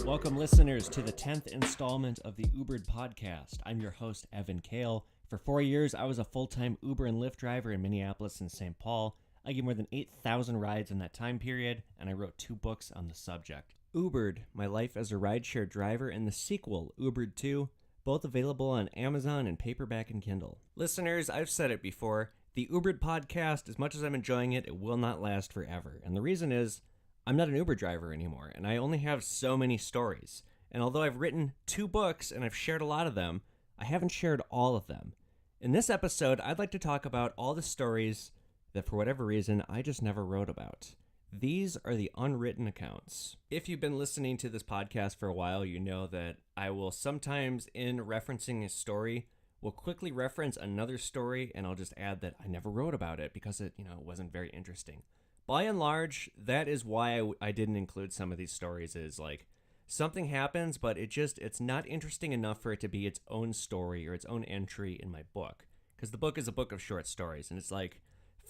Welcome, listeners, to the 10th installment of the UBERED podcast. I'm your host, Evan Kale. For 4 years, I was a full-time Uber and Lyft driver in Minneapolis and St. Paul. I gave more than 8,000 rides in that time period, and I wrote 2 books on the subject. UBERED, My Life as a Rideshare Driver, and the sequel, UBERED 2, both available on Amazon and paperback and Kindle. Listeners, I've said it before, the UBERED podcast, as much as I'm enjoying it, it will not last forever. And the reason is, I'm not an Uber driver anymore, and I only have so many stories. And although I've written 2 books and I've shared a lot of them, I haven't shared all of them. In this episode, I'd like to talk about all the stories that for whatever reason I just never wrote about. These are the unwritten accounts. If you've been listening to this podcast for a while, you know that I will sometimes, in referencing a story, will quickly reference another story, and I'll just add that I never wrote about it because it wasn't very interesting. By and large, that is why I didn't include some of these stories, is like something happens, but it's not interesting enough for it to be its own story or its own entry in my book. Because the book is a book of short stories, and it's like,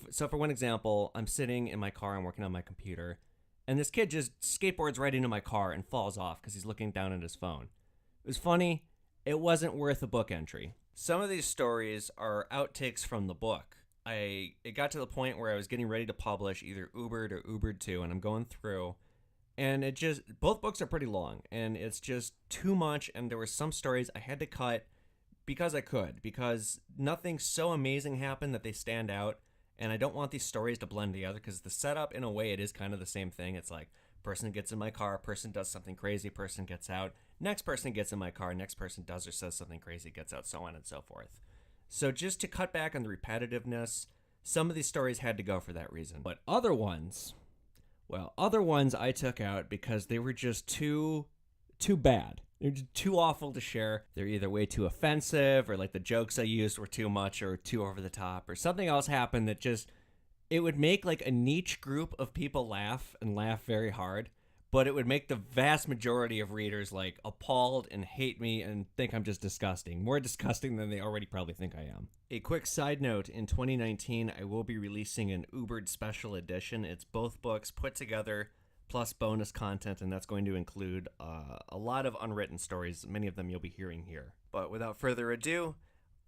so for one example, I'm sitting in my car, I'm working on my computer, and this kid just skateboards right into my car and falls off because he's looking down at his phone. It was funny. It wasn't worth a book entry. Some of these stories are outtakes from the book. It got to the point where I was getting ready to publish either UBERED or UBERED 2, and I'm going through, and both books are pretty long, and it's just too much, and there were some stories I had to cut because I could, because nothing so amazing happened that they stand out, and I don't want these stories to blend together, because the setup, in a way, it is kind of the same thing. It's like, person gets in my car, person does something crazy, person gets out, next person gets in my car, next person does or says something crazy, gets out, so on and so forth. So just to cut back on the repetitiveness, some of these stories had to go for that reason. But other ones I took out because they were just too bad. They're just too awful to share. They're either way too offensive, or like the jokes I used were too much or too over the top, or something else happened that it would make like a niche group of people laugh and laugh very hard, but it would make the vast majority of readers like appalled and hate me and think I'm just disgusting. More disgusting than they already probably think I am. A quick side note, in 2019, I will be releasing an UBERED special edition. It's both books put together plus bonus content, and that's going to include a lot of unwritten stories. Many of them you'll be hearing here. But without further ado,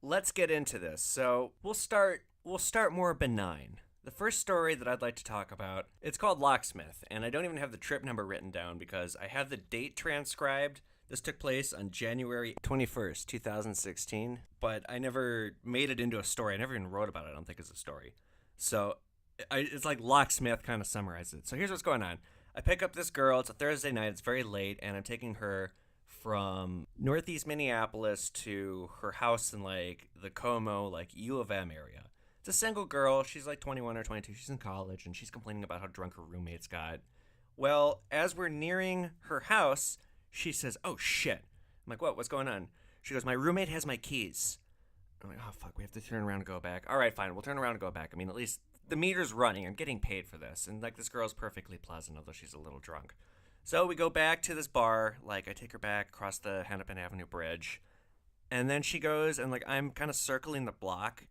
let's get into this. So we'll start more benign. The first story that I'd like to talk about, it's called Locksmith, and I don't even have the trip number written down because I have the date transcribed. This took place on January 21st, 2016, but I never made it into a story. I never even wrote about it, I don't think, as a story. So it's like Locksmith kind of summarizes it. So here's what's going on. I pick up this girl. It's a Thursday night. It's very late, and I'm taking her from northeast Minneapolis to her house in like the Como, like U of M area. It's a single girl. She's like 21 or 22. She's in college, and she's complaining about how drunk her roommates got. Well, as we're nearing her house, she says, "Oh, shit." I'm like, "What? What's going on?" She goes, "My roommate has my keys." I'm like, "Oh, fuck. We have to turn around and go back." All right, fine. We'll turn around and go back. I mean, at least the meter's running. I'm getting paid for this. And, like, this girl's perfectly pleasant, although she's a little drunk. So we go back to this bar. Like, I take her back across the Hennepin Avenue Bridge. And then she goes, and, like, I'm kind of circling the block,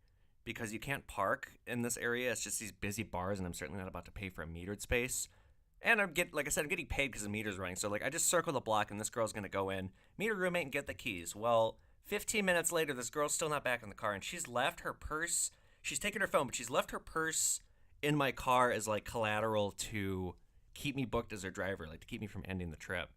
because you can't park in this area. It's just these busy bars, and I'm certainly not about to pay for a metered space. And I'm getting paid because the meter's running. So, like, I just circle the block, and this girl's going to go in, meet her roommate, and get the keys. Well, 15 minutes later, this girl's still not back in the car, and she's left her purse. She's taken her phone, but she's left her purse in my car as, like, collateral to keep me booked as her driver, like, to keep me from ending the trip.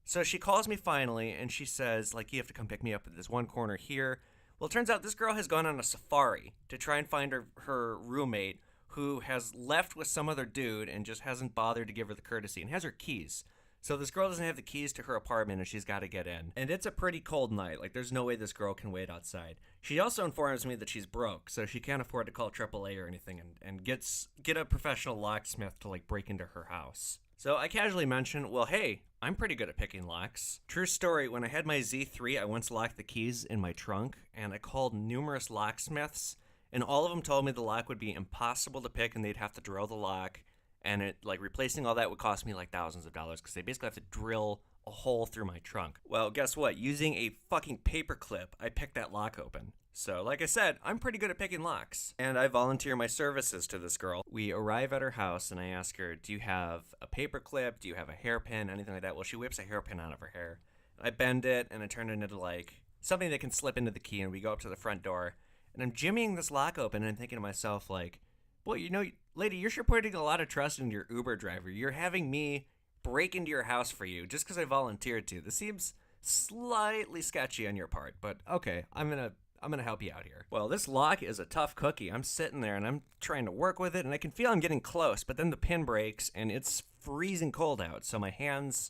So she calls me finally, and she says, like, "You have to come pick me up at this one corner here." Well, it turns out this girl has gone on a safari to try and find her roommate, who has left with some other dude and just hasn't bothered to give her the courtesy, and has her keys. So this girl doesn't have the keys to her apartment, and she's got to get in. And it's a pretty cold night. Like, there's no way this girl can wait outside. She also informs me that she's broke, so she can't afford to call AAA or anything, and get a professional locksmith to, like, break into her house. So I casually mention, "Well, hey, I'm pretty good at picking locks." True story, when I had my Z3, I once locked the keys in my trunk, and I called numerous locksmiths, and all of them told me the lock would be impossible to pick, and they'd have to drill the lock, and replacing all that would cost me like thousands of dollars, because they basically have to drill a hole through my trunk. Well, guess what? Using a fucking paper clip, I picked that lock open. So, like I said, I'm pretty good at picking locks. And I volunteer my services to this girl. We arrive at her house, and I ask her, do you have a paper clip? Do you have a hairpin? Anything like that? Well, she whips a hairpin out of her hair. I bend it, and I turn it into, like, something that can slip into the key, and we go up to the front door. And I'm jimmying this lock open, and I'm thinking to myself, like, boy, you know, lady, you're sure putting a lot of trust into your Uber driver. You're having me break into your house for you just because I volunteered to. This seems slightly sketchy on your part, but okay, I'm gonna help you out here. Well, this lock is a tough cookie. I'm sitting there and I'm trying to work with it, and I can feel I'm getting close, but then the pin breaks and it's freezing cold out, so my hands,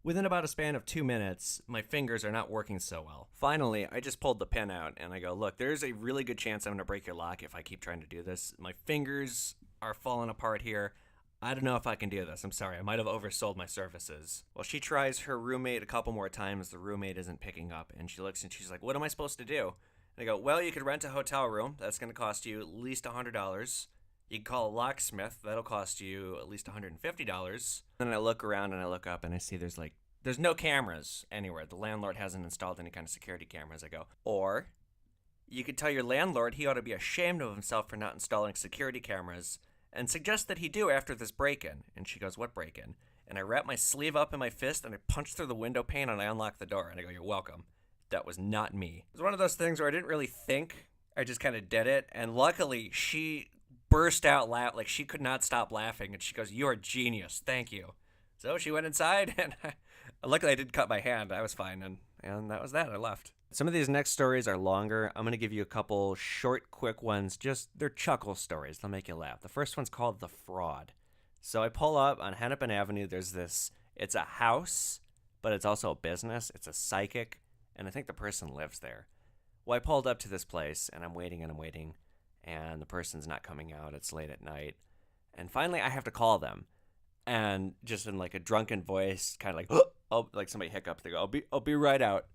within about a span of 2 minutes, my fingers are not working so well. Finally, I just pulled the pin out and I go, look, there's a really good chance I'm gonna break your lock if I keep trying to do this. My fingers are falling apart here. I don't know if I can do this. I'm sorry. I might have oversold my services. Well, she tries her roommate a couple more times. The roommate isn't picking up, and she looks and she's like, what am I supposed to do? And I go, well, you could rent a hotel room. That's going to cost you at least $100. You can call a locksmith. That'll cost you at least $150. Then I look around and I look up and I see there's no cameras anywhere. The landlord hasn't installed any kind of security cameras. I go, or you could tell your landlord he ought to be ashamed of himself for not installing security cameras and suggest that he do after this break-in. And she goes, what break-in? And I wrap my sleeve up in my fist and I punch through the window pane and I unlock the door. And I go, you're welcome. That was not me. It was one of those things where I didn't really think. I just kind of did it. And luckily, she burst out laughing. Like, she could not stop laughing. And she goes, you're a genius. Thank you. So she went inside and luckily I didn't cut my hand. I was fine. And that was that. I left. Some of these next stories are longer. I'm going to give you a couple short, quick ones. Just, they're chuckle stories. They'll make you laugh. The first one's called The Fraud. So I pull up on Hennepin Avenue. There's this, it's a house, but it's also a business. It's a psychic, and I think the person lives there. Well, I pulled up to this place, and I'm waiting, and the person's not coming out. It's late at night. And finally, I have to call them. And just in like a drunken voice, kind of like, oh, like somebody hiccuped. They go, I'll be right out.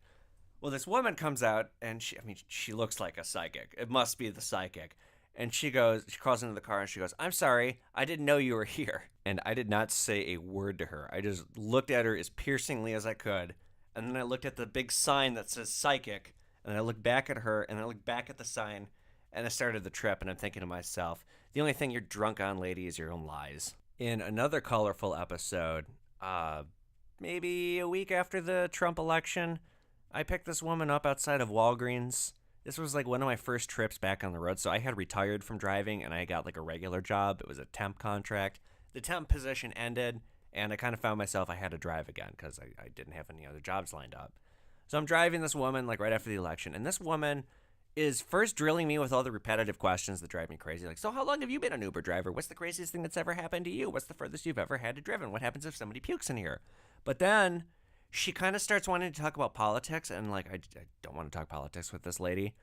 Well, this woman comes out, and she looks like a psychic. It must be the psychic. And she crawls into the car, and she goes, I'm sorry, I didn't know you were here. And I did not say a word to her. I just looked at her as piercingly as I could. And then I looked at the big sign that says psychic, and I looked back at her, and I looked back at the sign, and I started the trip, and I'm thinking to myself, the only thing you're drunk on, lady, is your own lies. In another colorful episode, maybe a week after the Trump election, I picked this woman up outside of Walgreens. This was like one of my first trips back on the road. So I had retired from driving and I got like a regular job. It was a temp contract. The temp position ended and I kind of found myself I had to drive again because I didn't have any other jobs lined up. So I'm driving this woman like right after the election. And this woman is first drilling me with all the repetitive questions that drive me crazy. Like, so how long have you been an Uber driver? What's the craziest thing that's ever happened to you? What's the furthest you've ever had to driven? What happens if somebody pukes in here? But then she kind of starts wanting to talk about politics, and like, I don't want to talk politics with this lady.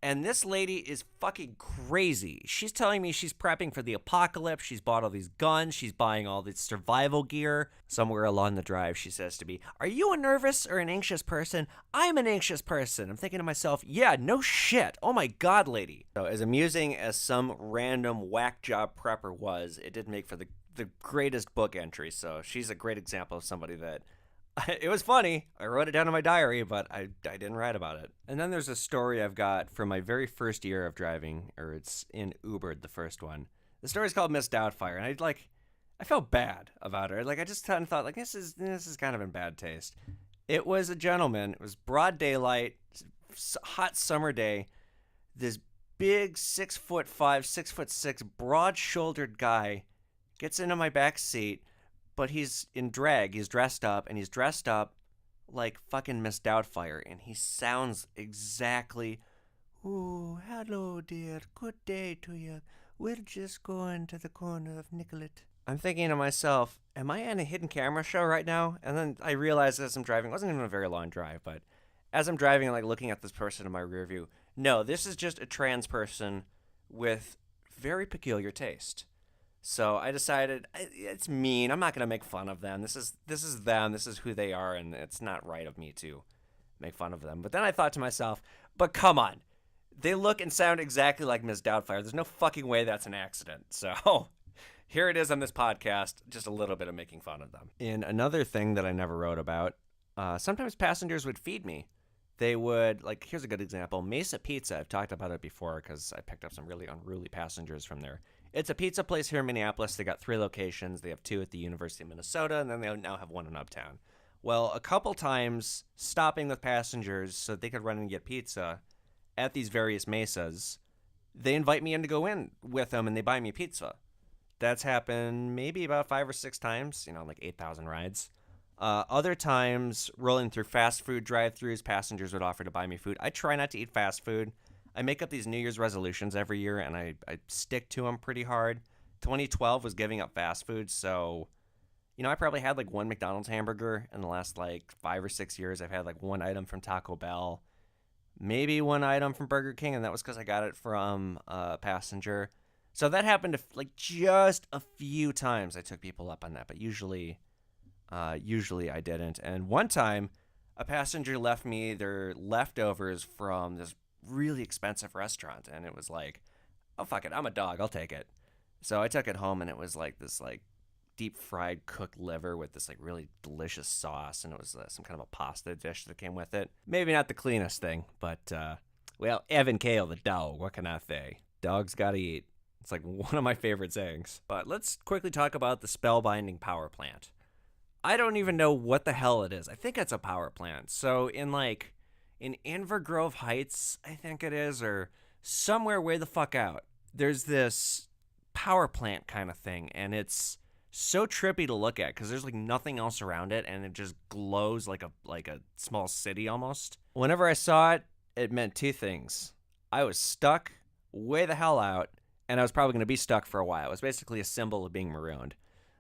And this lady is fucking crazy. She's telling me she's prepping for the apocalypse. She's bought all these guns. She's buying all this survival gear. Somewhere along the drive, she says to me, are you a nervous or an anxious person? I'm an anxious person. I'm thinking to myself, yeah, no shit. Oh my God, lady. So as amusing as some random whack job prepper was, it did make for the greatest book entry. So she's a great example of somebody that it was funny. I wrote it down in my diary, but I didn't write about it. And then there's a story I've got from my very first year of driving, or it's in UBERED, the first one. The story's called Miss Doubtfire, and I felt bad about her. Like, I just kind of thought, like, this is kind of in bad taste. It was a gentleman. It was broad daylight, hot summer day. This big 6'5", 6'6", broad-shouldered guy gets into my back seat. But he's in drag, he's dressed up, and he's dressed up like fucking Miss Doubtfire, and he sounds exactly, oh, hello, dear, good day to you. We're just going to the corner of Nicollet. I'm thinking to myself, am I on a hidden camera show right now? And then I realized as I'm driving, it wasn't even a very long drive, but as I'm driving and like looking at this person in my rear view, no, this is just a trans person with very peculiar taste. So I decided it's mean. I'm not going to make fun of them. This is them. This is who they are, and it's not right of me to make fun of them. But then I thought to myself, but come on. They look and sound exactly like Ms. Doubtfire. There's no fucking way that's an accident. So here it is on this podcast, just a little bit of making fun of them. In another thing that I never wrote about, sometimes passengers would feed me. They would, like, here's a good example, Mesa Pizza. I've talked about it before because I picked up some really unruly passengers from there. It's a pizza place here in Minneapolis. They got 3 locations. They have 2 at the University of Minnesota, and then they now have 1 in Uptown. Well, a couple times stopping with passengers so they could run and get pizza at these various mesas, they invite me in to go in with them and they buy me pizza. That's happened maybe about 5 or 6 times, like 8,000 rides. Other times, rolling through fast food drive-thrus, passengers would offer to buy me food. I try not to eat fast food. I make up these New Year's resolutions every year, and I stick to them pretty hard. 2012 was giving up fast food, so, I probably had like 1 McDonald's hamburger in the last like 5 or 6 years. I've had like 1 item from Taco Bell, maybe 1 item from Burger King, and that was because I got it from a passenger. So that happened like just a few times I took people up on that, but usually I didn't. And one time, a passenger left me their leftovers from this really expensive restaurant, and it was like, oh, fuck it, I'm a dog, I'll take it. So I took it home, and it was like this like deep fried cooked liver with this like really delicious sauce, and it was some kind of a pasta dish that came with it. Maybe not the cleanest thing, but well, Evan Kale the dog, what can I say? Dogs gotta eat. It's like one of my favorite sayings. But let's quickly talk about the spellbinding power plant. I don't even know what the hell it is. I think it's a power plant. So in Inver Grove Heights, I think it is, or somewhere way the fuck out, there's this power plant kind of thing, and it's so trippy to look at because there's like nothing else around it, and it just glows like a small city almost. Whenever I saw it, it meant 2 things. I was stuck way the hell out, and I was probably going to be stuck for a while. It was basically a symbol of being marooned.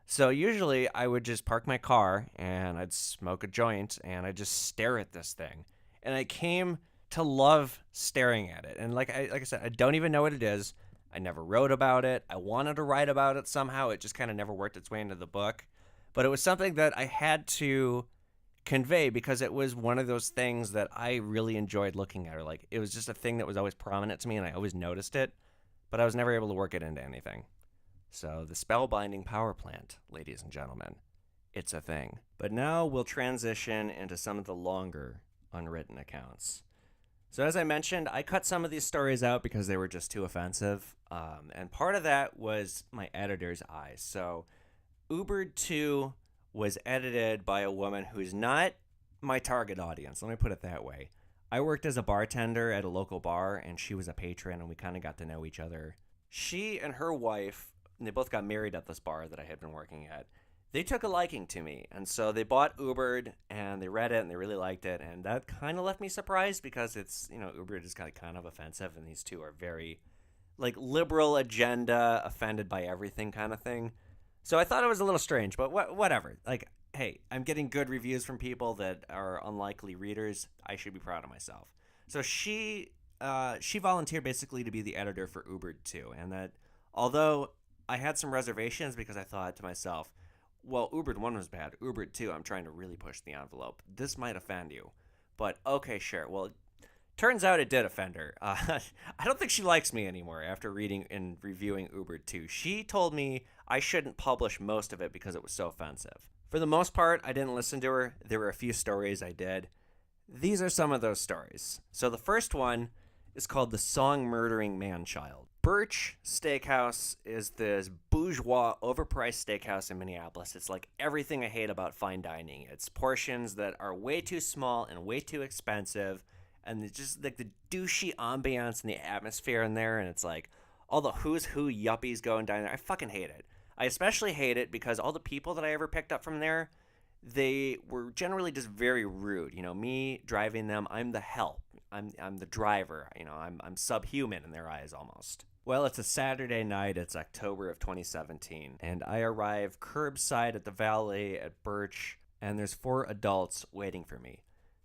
So usually I would just park my car and I'd smoke a joint and I'd just stare at this thing. And I came to love staring at it. And like I said, I don't even know what it is. I never wrote about it. I wanted to write about it somehow. It just kind of never worked its way into the book. But it was something that I had to convey because it was one of those things that I really enjoyed looking at. Or like it was just a thing that was always prominent to me and I always noticed it. But I was never able to work it into anything. So the spellbinding power plant, ladies and gentlemen, it's a thing. But now we'll transition into some of the longer unwritten accounts. So as I mentioned, I cut some of these stories out because they were just too offensive. And part of that was my editor's eyes. So UBERED 2 was edited by a woman who's not my target audience. Let me put it that way. I worked as a bartender at a local bar, and she was a patron, and we kind of got to know each other. She and her wife, and they both got married at this bar that I had been working at, they took a liking to me. And so they bought UBERED, and they read it, and they really liked it. And that kind of left me surprised because it's, UBERED is kind of offensive, and these two are very, like, liberal agenda, offended by everything kind of thing. So I thought it was a little strange, but whatever. Like, hey, I'm getting good reviews from people that are unlikely readers. I should be proud of myself. So she volunteered basically to be the editor for UBERED 2, and that although I had some reservations because I thought to myself, well, UBERED 1 was bad. UBERED 2, I'm trying to really push the envelope. This might offend you. But, okay, sure. Well, turns out it did offend her. I don't think she likes me anymore after reading and reviewing UBERED 2. She told me I shouldn't publish most of it because it was so offensive. For the most part, I didn't listen to her. There were a few stories I did. These are some of those stories. So the first one is called The Song Murdering Man-Child. Birch Steakhouse is this bourgeois, overpriced steakhouse in Minneapolis. It's like everything I hate about fine dining. It's portions that are way too small and way too expensive, and it's just like the douchey ambiance and the atmosphere in there, and it's like all the who's who yuppies go and dine there. I fucking hate it. I especially hate it because all the people that I ever picked up from there, they were generally just very rude. Me driving them, I'm the help. I'm the driver. I'm subhuman in their eyes almost. Well, it's a Saturday night. It's October of 2017, and I arrive curbside at the valet at Birch, and there's 4 adults waiting for me.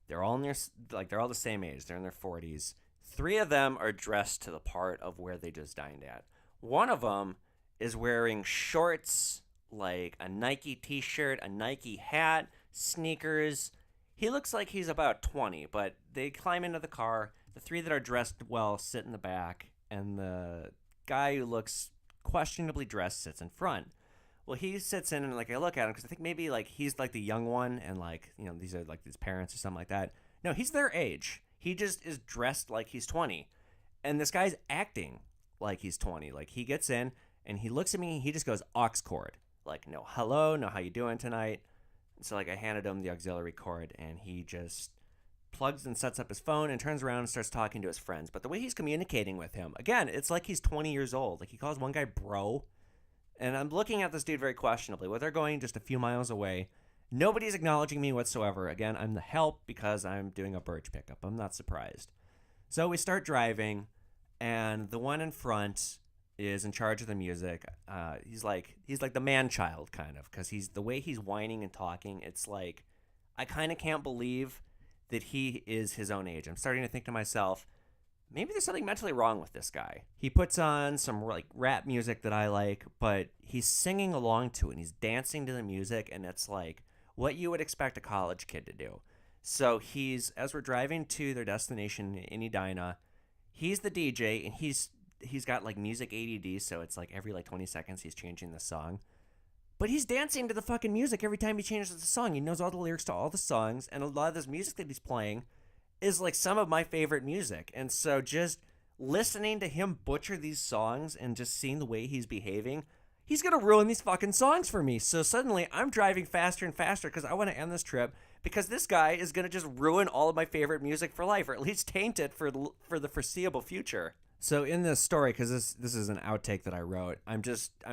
They're all they're all the same age. They're in their 40s. 3 of them are dressed to the part of where they just dined at. One of them is wearing shorts, like a Nike t-shirt, a Nike hat, sneakers. He looks like he's about 20, but they climb into the car. The 3 that are dressed well sit in the back, and the guy who looks questionably dressed sits in front. Well, he sits in and like I look at him because I think maybe like he's like the young one and like these are like his parents or something like that. No, he's their age. He just is dressed like he's 20, and this guy's acting like he's 20. Like he gets in and he looks at me. He just goes aux cord. Like no hello, no how you doing tonight. And so like I handed him the auxiliary cord and he just plugs and sets up his phone and turns around and starts talking to his friends. But the way he's communicating with him, again, it's like he's 20 years old. Like he calls one guy bro. And I'm looking at this dude very questionably. Well, they're going just a few miles away. Nobody's acknowledging me whatsoever. Again, I'm the help because I'm doing a birch pickup. I'm not surprised. So we start driving, and the one in front is in charge of the music. He's like the man-child kind of, because the way he's whining and talking, it's like I kind of can't believe that he is his own age. I'm starting to think to myself, maybe there's something mentally wrong with this guy. He puts on some like rap music that I like, but he's singing along to it, and he's dancing to the music, and it's like what you would expect a college kid to do. So as we're driving to their destination in Edina, he's the DJ, and he's got like music ADD, so it's like every like 20 seconds he's changing the song. But he's dancing to the fucking music every time he changes the song. He knows all the lyrics to all the songs, and a lot of this music that he's playing is like some of my favorite music. And so just listening to him butcher these songs and just seeing the way he's behaving, he's going to ruin these fucking songs for me. So suddenly I'm driving faster and faster because I want to end this trip because this guy is going to just ruin all of my favorite music for life, or at least taint it for the foreseeable future. So in this story, because this is an outtake that I wrote, I'm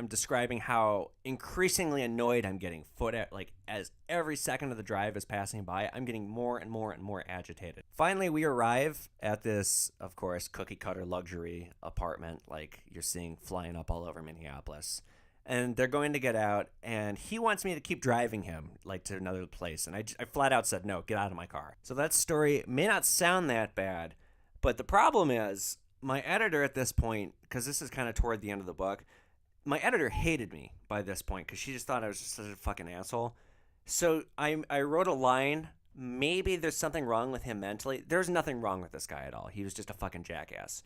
describing how increasingly annoyed I'm getting like as every second of the drive is passing by, I'm getting more and more and more agitated. Finally, we arrive at this, of course, cookie cutter luxury apartment like you're seeing flying up all over Minneapolis. And they're going to get out, and he wants me to keep driving him like to another place. And I flat out said, no, get out of my car. So that story may not sound that bad, but the problem is, my editor at this point, because this is kind of toward the end of the book, my editor hated me by this point because she just thought I was just such a fucking asshole. So I wrote a line, maybe there's something wrong with him mentally. There's nothing wrong with this guy at all. He was just a fucking jackass.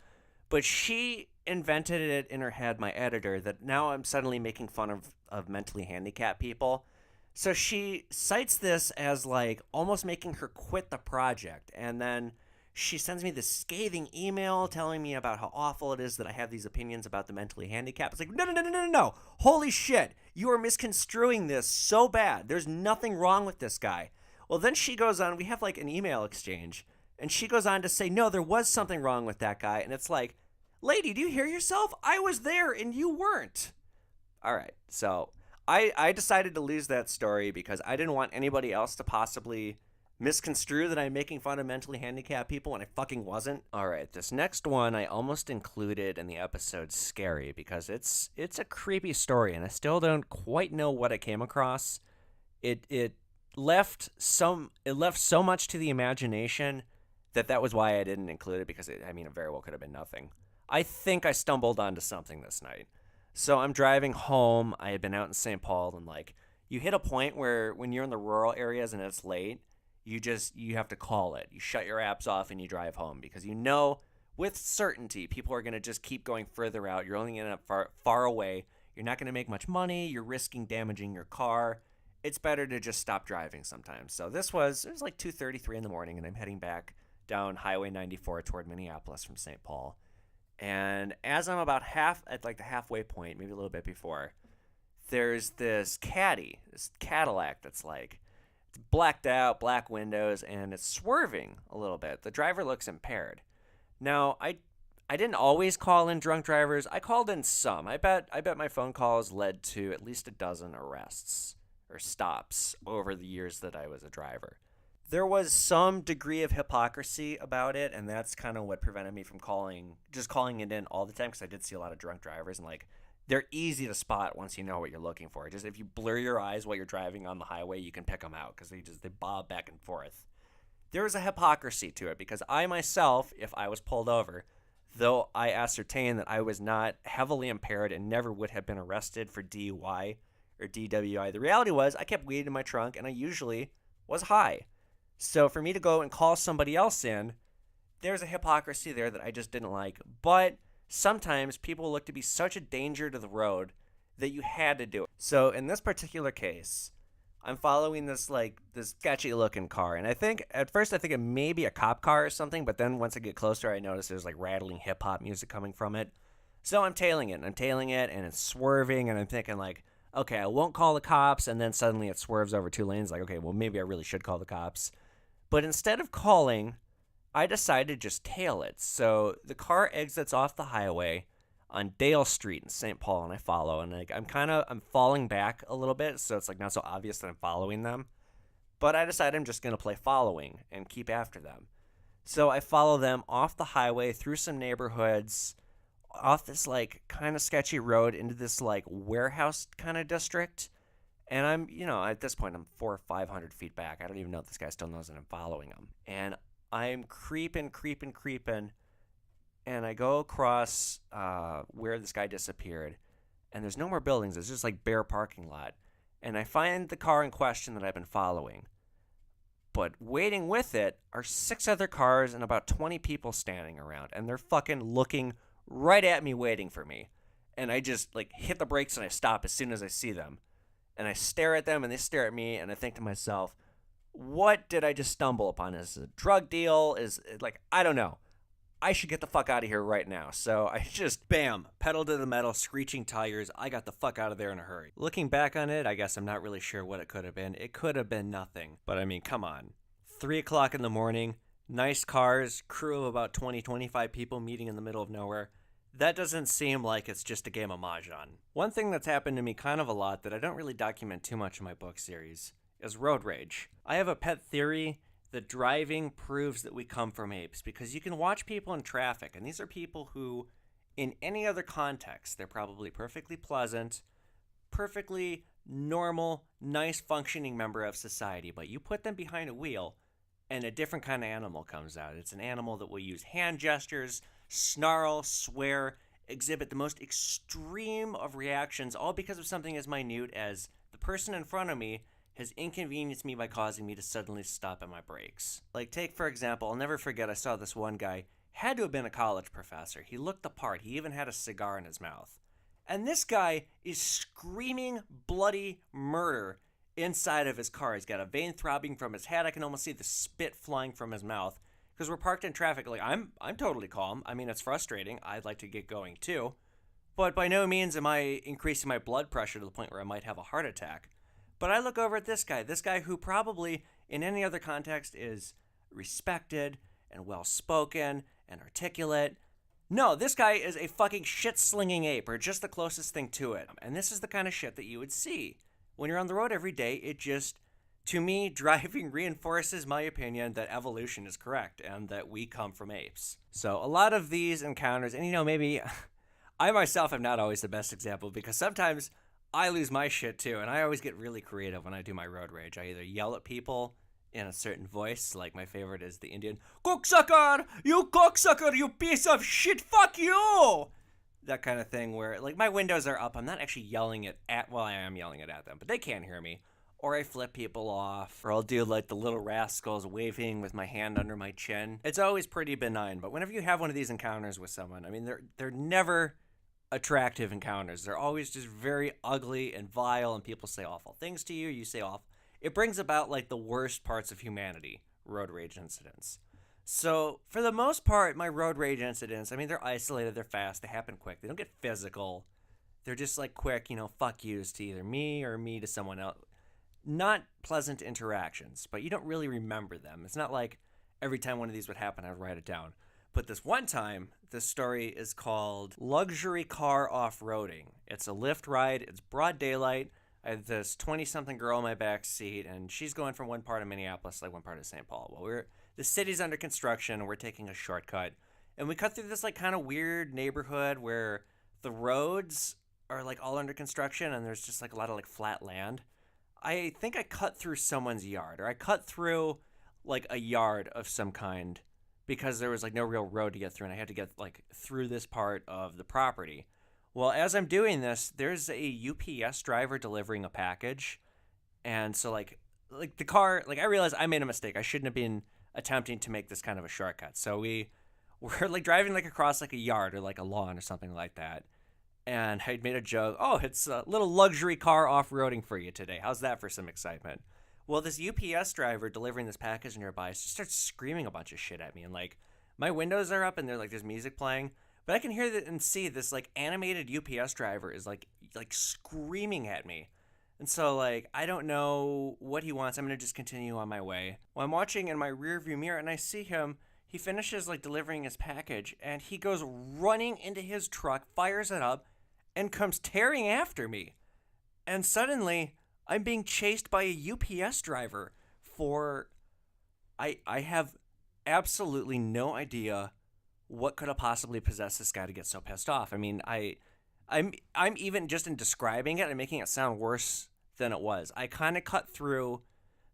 But she invented it in her head, my editor, that now I'm suddenly making fun of mentally handicapped people. So she cites this as like almost making her quit the project, and then she sends me this scathing email telling me about how awful it is that I have these opinions about the mentally handicapped. It's like, no. Holy shit. You are misconstruing this so bad. There's nothing wrong with this guy. Well, then she goes on. We have like an email exchange. And she goes on to say, no, there was something wrong with that guy. And it's like, lady, do you hear yourself? I was there and you weren't. All right. So I decided to lose that story because I didn't want anybody else to possibly misconstrue that I'm making fun of mentally handicapped people when I fucking wasn't. All right, this next one I almost included in the episode Scary because it's a creepy story and I still don't quite know what I came across. It left so much to the imagination that was why I didn't include it because it very well could have been nothing. I think I stumbled onto something this night. So I'm driving home. I had been out in St. Paul and like you hit a point where when you're in the rural areas and it's late, you have to call it. You shut your apps off and you drive home because you know with certainty people are going to just keep going further out. You're only going to end up far away. You're not going to make much money. You're risking damaging your car. It's better to just stop driving sometimes. So it was like 2:33 in the morning and I'm heading back down Highway 94 toward Minneapolis from St. Paul. And as I'm about at like the halfway point, maybe a little bit before, there's this Cadillac that's like, it's blacked out, black windows, and it's swerving a little bit. The driver looks impaired. Now, I didn't always call in drunk drivers. I called in some. I bet my phone calls led to at least a dozen arrests or stops over the years that I was a driver. There was some degree of hypocrisy about it, and that's kind of what prevented me from calling it in all the time because I did see a lot of drunk drivers, and like they're easy to spot once you know what you're looking for. Just if you blur your eyes while you're driving on the highway, you can pick them out because they bob back and forth. There was a hypocrisy to it because I myself, if I was pulled over, though I ascertained that I was not heavily impaired and never would have been arrested for DUI or DWI, the reality was I kept weed in my trunk and I usually was high. So for me to go and call somebody else in, there's a hypocrisy there that I just didn't like. But sometimes people look to be such a danger to the road that you had to do it. So in this particular case, I'm following this sketchy looking car, and at first I think it may be a cop car or something, but then once I get closer I notice there's like rattling hip hop music coming from it. So I'm tailing it and it's swerving, and I'm thinking like, okay, I won't call the cops, and then suddenly it swerves over two lanes like, okay, well maybe I really should call the cops. But instead of calling, I decided to just tail it. So the car exits off the highway on Dale Street in St. Paul, and I follow, and like I'm falling back a little bit, so it's like not so obvious that I'm following them. But I decided I'm just gonna play following and keep after them. So I follow them off the highway through some neighborhoods, off this like kind of sketchy road into this like warehouse kind of district. And I'm, at this point I'm 400 or 500 feet back. I don't even know if this guy still knows that I'm following him. And I'm creeping, and I go across where this guy disappeared, and there's no more buildings. It's just like bare parking lot. And I find the car in question that I've been following. But waiting with it are 6 other cars and about 20 people standing around, and they're fucking looking right at me, waiting for me. And I just like hit the brakes and I stop as soon as I see them. And I stare at them and they stare at me, and I think to myself, what did I just stumble upon? Is it a drug deal? Is it like, I don't know. I should get the fuck out of here right now. So I just, bam, pedal to the metal, screeching tires. I got the fuck out of there in a hurry. Looking back on it, I guess I'm not really sure what it could have been. It could have been nothing. But I mean, come on. 3 o'clock in the morning, nice cars, crew of about 20, 25 people meeting in the middle of nowhere. That doesn't seem like it's just a game of Mahjong. One thing that's happened to me kind of a lot that I don't really document too much in my book series is road rage. I have a pet theory that driving proves that we come from apes, because you can watch people in traffic, and these are people who, in any other context, they're probably perfectly pleasant, perfectly normal, nice functioning member of society, but you put them behind a wheel, and a different kind of animal comes out. It's an animal that will use hand gestures, snarl, swear, exhibit the most extreme of reactions, all because of something as minute as the person in front of me has inconvenienced me by causing me to suddenly stop at my brakes. Like, take for example, I'll never forget, I saw this one guy, had to have been a college professor. He looked the part. He even had a cigar in his mouth. And this guy is screaming bloody murder inside of his car. He's got a vein throbbing from his head. I can almost see the spit flying from his mouth. Because we're parked in traffic. Like, I'm totally calm. I mean, it's frustrating. I'd like to get going too. But by no means am I increasing my blood pressure to the point where I might have a heart attack. But I look over at this guy who probably in any other context is respected and well-spoken and articulate. No, this guy is a fucking shit-slinging ape, or just the closest thing to it. And this is the kind of shit that you would see when you're on the road every day. It just, to me, driving reinforces my opinion that evolution is correct and that we come from apes. So a lot of these encounters, and maybe I myself am not always the best example, because sometimes I lose my shit too, and I always get really creative when I do my road rage. I either yell at people in a certain voice, like my favorite is the Indian, "Cocksucker! You cocksucker! You piece of shit! Fuck you!" That kind of thing where, like, my windows are up. I'm not actually yelling it at, well, I am yelling it at them, but they can't hear me. Or I flip people off, or I'll do like the little rascals waving with my hand under my chin. It's always pretty benign, but whenever you have one of these encounters with someone, I mean, they're never attractive encounters. They're always just very ugly and vile, and people say awful things to you. You say awful. It brings about like the worst parts of humanity, road rage incidents. So for the most part, my road rage incidents, I mean, they're isolated, they're fast, they happen quick. They don't get physical. They're just like quick, fuck yous to either me or me to someone else. Not pleasant interactions, but you don't really remember them. It's not like every time one of these would happen, I'd write it down. But this one time, this story is called Luxury Car Off-Roading. It's a Lyft ride. It's broad daylight. I have this 20-something girl in my back seat, and she's going from one part of Minneapolis to like one part of St. Paul. Well, the city's under construction, and we're taking a shortcut. And we cut through this like kind of weird neighborhood where the roads are like all under construction, and there's just like a lot of like flat land. I think I cut through someone's yard, or I cut through like a yard of some kind, because there was like no real road to get through, and I had to get like through this part of the property. Well, as I'm doing this, there's a UPS driver delivering a package. And so like the car, like I realized I made a mistake. I shouldn't have been attempting to make this kind of a shortcut. So we're like driving like across like a yard or like a lawn or something like that. And I'd made a joke, oh, it's a little luxury car off-roading for you today. How's that for some excitement? Well, this UPS driver delivering this package nearby just starts screaming a bunch of shit at me. And, like, my windows are up and there's music playing. But I can hear that and see this, like, animated UPS driver is, like screaming at me. And so, like, I don't know what he wants. I'm going to just continue on my way. Well, I'm watching in my rearview mirror and I see him. He finishes, like, delivering his package and he goes running into his truck, fires it up, and comes tearing after me. And suddenly, I'm being chased by a UPS driver for... I have absolutely no idea what could have possibly possessed this guy to get so pissed off. I mean, I'm even just in describing it, I'm making it sound worse than it was. I kind of cut through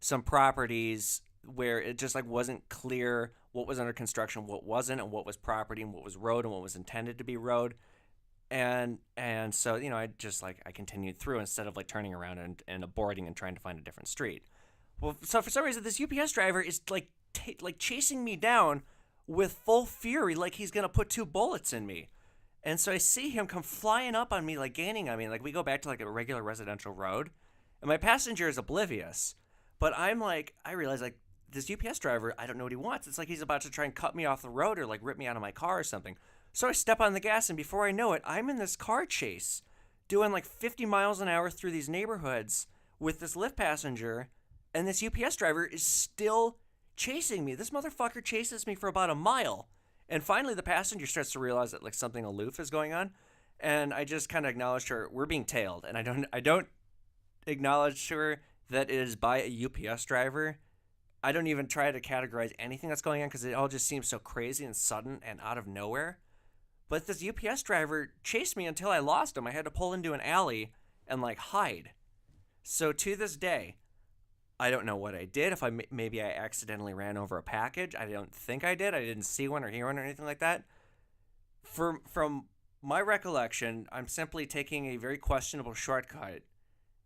some properties where it just, like, wasn't clear what was under construction, what wasn't, and what was property and what was road and what was intended to be road. And so, you know, I continued through instead of, like, turning around and aborting and trying to find a different street. Well, so for some reason, this UPS driver is, like, chasing me down with full fury, like he's going to put 2 bullets in me. And so I see him come flying up on me, like, gaining on me. Like, we go back to, like, a regular residential road. And my passenger is oblivious. But I'm, like, I realize, like, this UPS driver, I don't know what he wants. It's like he's about to try and cut me off the road or, like, rip me out of my car or something. So I step on the gas, and before I know it, I'm in this car chase, doing, like, 50 miles an hour through these neighborhoods with this Lyft passenger, and this UPS driver is still chasing me. This motherfucker chases me for about a mile. And finally, the passenger starts to realize that, like, something aloof is going on. And I just kind of acknowledge to her, we're being tailed. And I don't acknowledge to her that it is by a UPS driver. I don't even try to categorize anything that's going on because it all just seems so crazy and sudden and out of nowhere. But this UPS driver chased me until I lost him. I had to pull into an alley and, like, hide. So to this day, I don't know what I did. If maybe I accidentally ran over a package. I don't think I did. I didn't see one or hear one or anything like that. From my recollection, I'm simply taking a very questionable shortcut,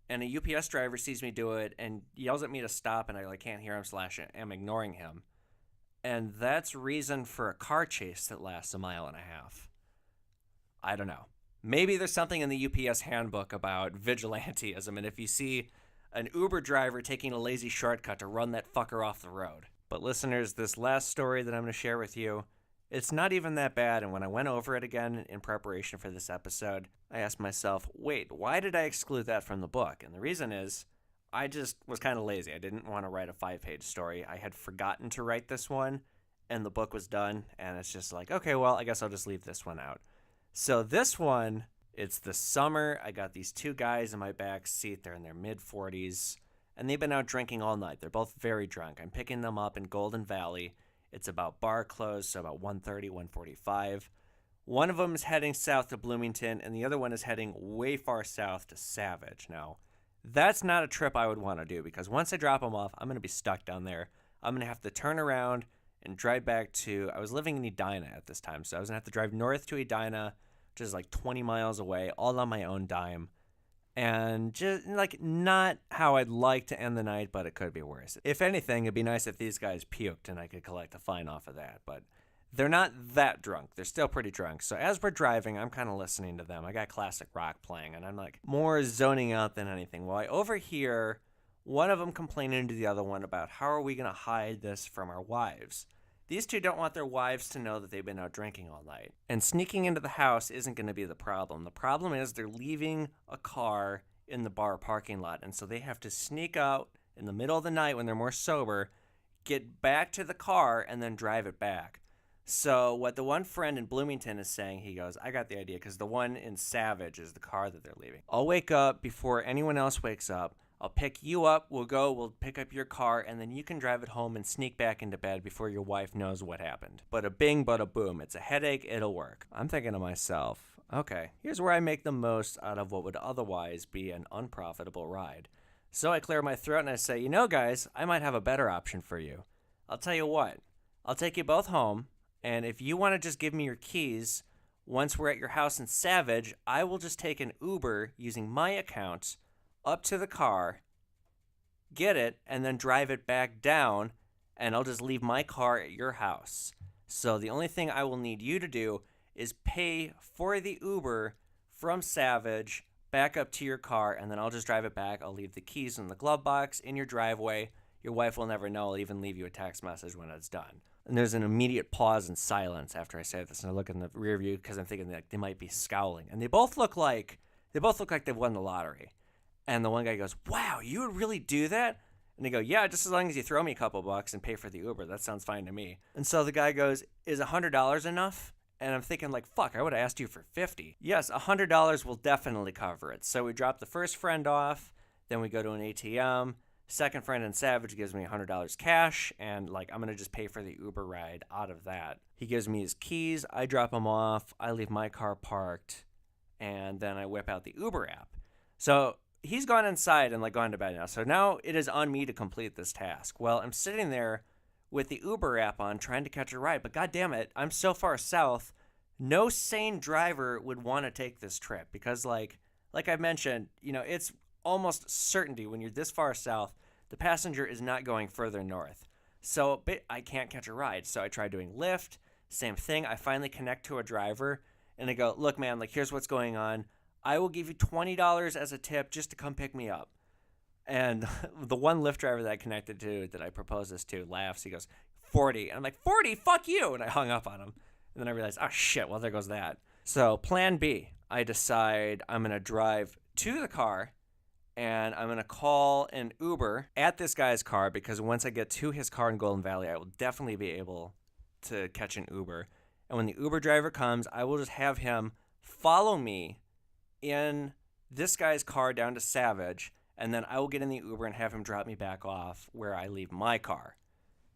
and a UPS driver sees me do it and yells at me to stop, and I, like, can't hear him / am ignoring him. And that's reason for a car chase that lasts a mile and a half. I don't know. Maybe there's something in the UPS handbook about vigilantism, and if you see an Uber driver taking a lazy shortcut to run that fucker off the road. But listeners, this last story that I'm going to share with you, it's not even that bad. And when I went over it again in preparation for this episode, I asked myself, wait, why did I exclude that from the book? And the reason is, I just was kind of lazy. I didn't want to write a 5-page story. I had forgotten to write this one, and the book was done. And it's just like, okay, well, I guess I'll just leave this one out. So this one, it's the summer. I got these 2 guys in my back seat. They're in their mid-40s, and they've been out drinking all night. They're both very drunk. I'm picking them up in Golden Valley. It's about bar close, so about 1:30, 1:45. One of them is heading south to Bloomington, and the other one is heading way far south to Savage. Now, that's not a trip I would want to do, because once I drop them off, I'm going to be stuck down there. I'm going to have to turn around and drive back to... I was living in Edina at this time, so I was going to have to drive north to Edina, which is like 20 miles away, all on my own dime. And just, like, not how I'd like to end the night, but it could be worse. If anything, it'd be nice if these guys puked and I could collect a fine off of that. But they're not that drunk. They're still pretty drunk. So as we're driving, I'm kind of listening to them. I got classic rock playing, and I'm, like, more zoning out than anything. Well, I overhear one of them complaining to the other one about how are we going to hide this from our wives. These 2 don't want their wives to know that they've been out drinking all night. And sneaking into the house isn't going to be the problem. The problem is they're leaving a car in the bar parking lot. And so they have to sneak out in the middle of the night when they're more sober, get back to the car, and then drive it back. So what the one friend in Bloomington is saying, he goes, I got the idea, because the one in Savage is the car that they're leaving. I'll wake up before anyone else wakes up. I'll pick you up, we'll pick up your car, and then you can drive it home and sneak back into bed before your wife knows what happened. Bada bing, bada boom. It's a headache, it'll work. I'm thinking to myself, okay, here's where I make the most out of what would otherwise be an unprofitable ride. So I clear my throat and I say, you know, guys, I might have a better option for you. I'll tell you what, I'll take you both home, and if you want to just give me your keys, once we're at your house in Savage, I will just take an Uber using my account up to the car, get it, and then drive it back down, and I'll just leave my car at your house. So the only thing I will need you to do is pay for the Uber from Savage back up to your car, and then I'll just drive it back. I'll leave the keys in the glove box in your driveway. Your wife will never know. I'll even leave you a text message when it's done. And there's an immediate pause and silence after I say this, and I look in the rear view because I'm thinking that they might be scowling. And they both look like they've won the lottery. And the one guy goes, "Wow, you would really do that?" And they go, "Yeah, just as long as you throw me a couple bucks and pay for the Uber. That sounds fine to me." And so the guy goes, "Is $100 enough?" And I'm thinking like, fuck, I would have asked you for $50. Yes, $100 will definitely cover it. So we drop the first friend off, then we go to an ATM. Second friend in Savage gives me $100 cash, and like I'm gonna just pay for the Uber ride out of that. He gives me his keys, I drop him off, I leave my car parked, and then I whip out the Uber app. So he's gone inside and like gone to bed now. So now it is on me to complete this task. Well, I'm sitting there with the Uber app on trying to catch a ride, but god damn it, I'm so far south, no sane driver would want to take this trip because like I mentioned, it's almost certainty when you're this far south, the passenger is not going further north. So I can't catch a ride. So I try doing Lyft, same thing. I finally connect to a driver and I go, "Look, man, like here's what's going on. I will give you $20 as a tip just to come pick me up." And the one Lyft driver that I connected to, that I proposed this to, laughs. He goes, "40. And I'm like, "40? Fuck you." And I hung up on him. And then I realized, oh shit, well there goes that. So plan B, I decide I'm going to drive to the car and I'm going to call an Uber at this guy's car because once I get to his car in Golden Valley, I will definitely be able to catch an Uber. And when the Uber driver comes, I will just have him follow me in this guy's car down to Savage, and then I will get in the Uber and have him drop me back off where I leave my car.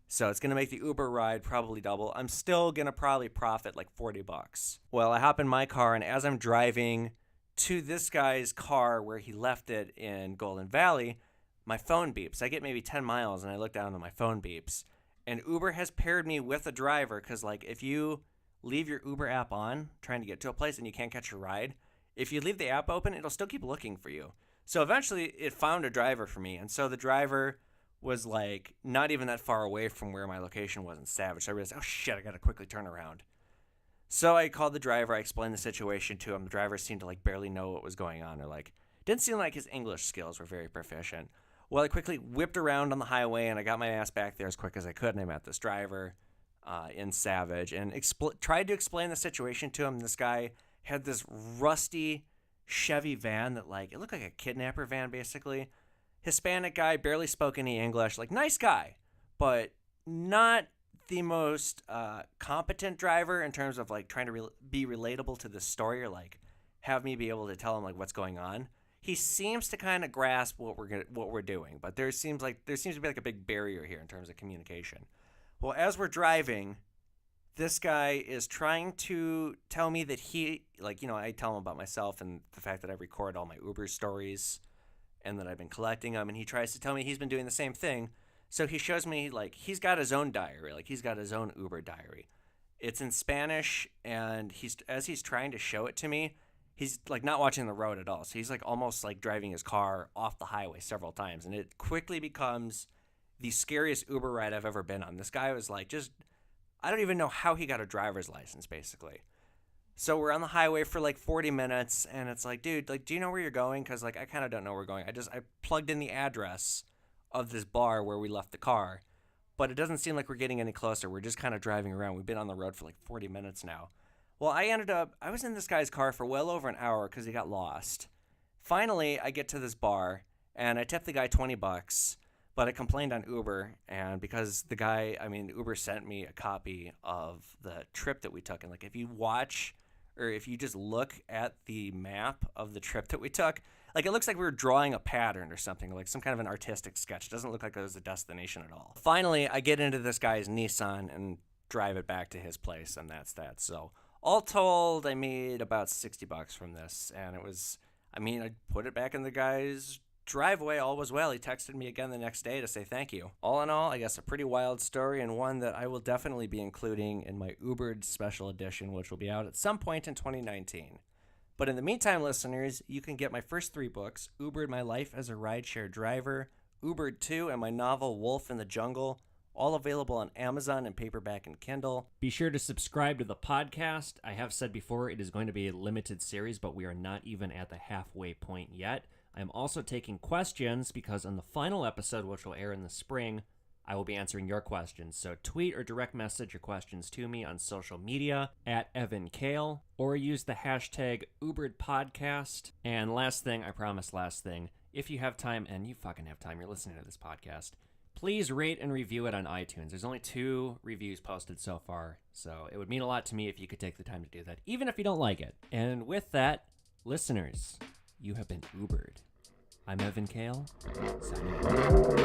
So it's going to make the Uber ride probably double. I'm still going to probably profit like $40. Well, I hop in my car, and as I'm driving to this guy's car where he left it in Golden Valley, my phone beeps. I get maybe 10 miles, and I look down and my phone beeps. And Uber has paired me with a driver because, like, if you leave your Uber app on trying to get to a place and you can't catch a ride, if you leave the app open, it'll still keep looking for you. So eventually it found a driver for me. And so the driver was like not even that far away from where my location was in Savage. So I realized, oh shit, I got to quickly turn around. So I called the driver. I explained the situation to him. The driver seemed to like barely know what was going on, or like didn't seem like his English skills were very proficient. Well, I quickly whipped around on the highway and I got my ass back there as quick as I could. And I met this driver in Savage and tried to explain the situation to him. This guy had this rusty Chevy van that like, it looked like a kidnapper van basically. Hispanic guy, barely spoke any English, like nice guy, but not the most competent driver in terms of like trying to be relatable to the story or like have me be able to tell him like what's going on. He seems to kind of grasp what we're doing, but there seems to be like a big barrier here in terms of communication. Well, as we're driving, this guy is trying to tell me that I tell him about myself and the fact that I record all my Uber stories and that I've been collecting them, and he tries to tell me he's been doing the same thing. So he shows me like he's got his own diary, like he's got his own Uber diary. It's in Spanish, and as he's trying to show it to me, he's like not watching the road at all. So he's like almost like driving his car off the highway several times, and it quickly becomes the scariest Uber ride I've ever been on. This guy was like I don't even know how he got a driver's license basically. So we're on the highway for like 40 minutes, and it's like, dude, like, do you know where you're going? Because like I kind of don't know where we're going. I plugged in the address of this bar where we left the car, but it doesn't seem like we're getting any closer. We're just kind of driving around. We've been on the road for like 40 minutes now. Well, I was in this guy's car for well over an hour because he got lost. Finally, I get to this bar, and I tip the guy $20, but I complained on Uber, and because Uber sent me a copy of the trip that we took, and like if you just look at the map of the trip that we took, like it looks like we were drawing a pattern or something, like some kind of an artistic sketch. It doesn't look like it was a destination at all. Finally, I get into this guy's Nissan and drive it back to his place, and that's that. So all told, I made about $60 from this, and I put it back in the guy's driveway. All was well. He texted me again the next day to say thank you. All in all, I guess a pretty wild story, and one that I will definitely be including in my UBERED special edition, which will be out at some point in 2019. But in the meantime, listeners, you can get my first 3 books, UBERED My Life as a Rideshare Driver, UBERED 2, and my novel Wolf in the Jungle, all available on Amazon in paperback and Kindle. Be sure to subscribe to the podcast. I have said before it is going to be a limited series, but we are not even at the halfway point yet. I am also taking questions because on the final episode, which will air in the spring, I will be answering your questions. So tweet or direct message your questions to me on social media at Evan Kale, or use the hashtag UBERED And last thing, I promise last thing, if you have time, and you fucking have time, you're listening to this podcast, please rate and review it on iTunes. There's only 2 reviews posted so far, so it would mean a lot to me if you could take the time to do that, even if you don't like it. And with that, listeners, you have been Ubered. I'm Evan Kale, signing off.